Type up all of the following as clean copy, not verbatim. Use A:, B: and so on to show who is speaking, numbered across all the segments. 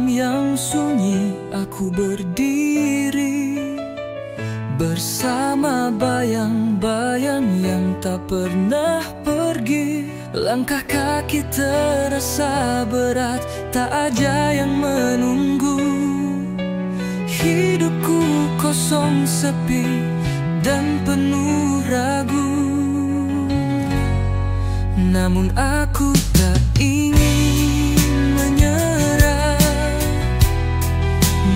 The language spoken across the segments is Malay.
A: malam yang sunyi aku berdiri bersama bayang-bayang yang tak pernah pergi. Langkah kaki terasa berat, tak ada yang menunggu. Hidupku kosong, sepi, dan penuh ragu. Namun aku tak ingin menyerah,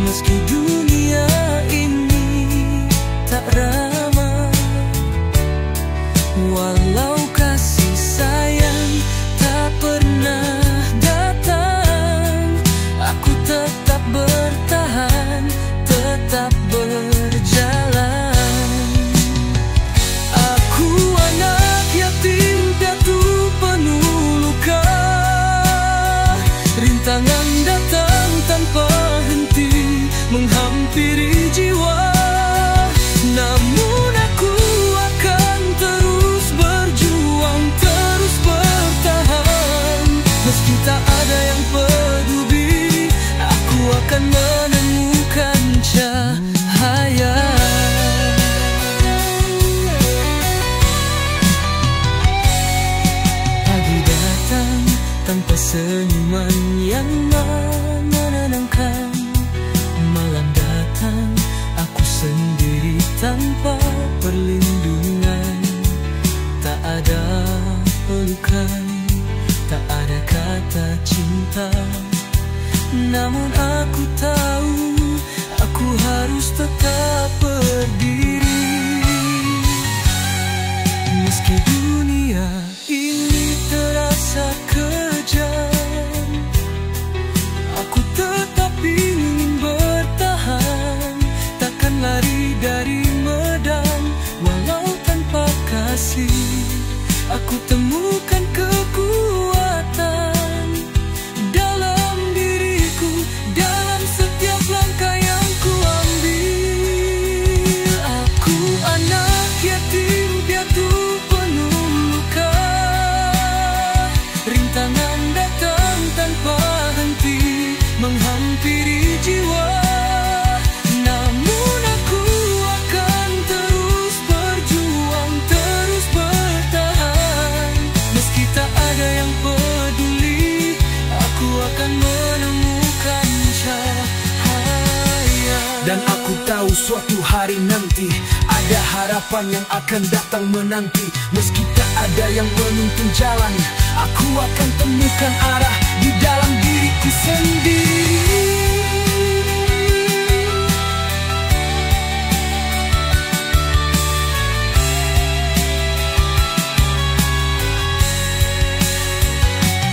A: meski dunia ini tak ramah. Walau kasih sayang tak pernah datang, aku tetap bertahan, tetap berjalan. Aku anak yatim piatu penuh luka, rintangan datang tanpa henti menghampiri jiwa. Namun aku akan terus berjuang, terus bertahan. Meski tak ada yang peduli, aku akan menemukan cahaya. Pagi datang tanpa senyuman yang menenangkan. Malam datang aku sendiri tanpa perlindungan. Tak ada pelukan, tak ada kata cinta. Namun aku tahu aku harus tetap berdiri. Meski dunia ini terasa kejam, aku tetap ingin bertahan. Takkan lari dari medan, walau tanpa kasih. Aku temukan kekuatan dalam diriku, dalam setiap langkah yang ku ambil. Aku anak yatim piatu penuh luka, rintangan datang tanpa henti menghampiri jiwa. Namun aku akan terus berjuang, terus bertahan. Meski tak ada yang peduli, aku akan menemukan cahaya.
B: Dan aku tahu suatu hari nanti ada harapan yang akan datang menanti. Meski tak ada yang menuntun jalan, aku akan temukan arah di dalam diriku sendiri.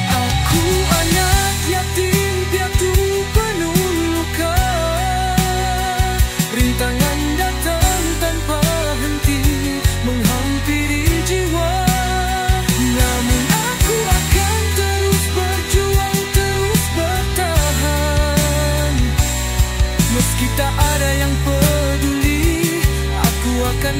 A: Aku anak yatim piatu penuh luka, rintangan datang tanpa henti menghampiri jiwa. Namun aku akan terus berjuang, terus bertahan. Meski tak ada yang peduli, aku akan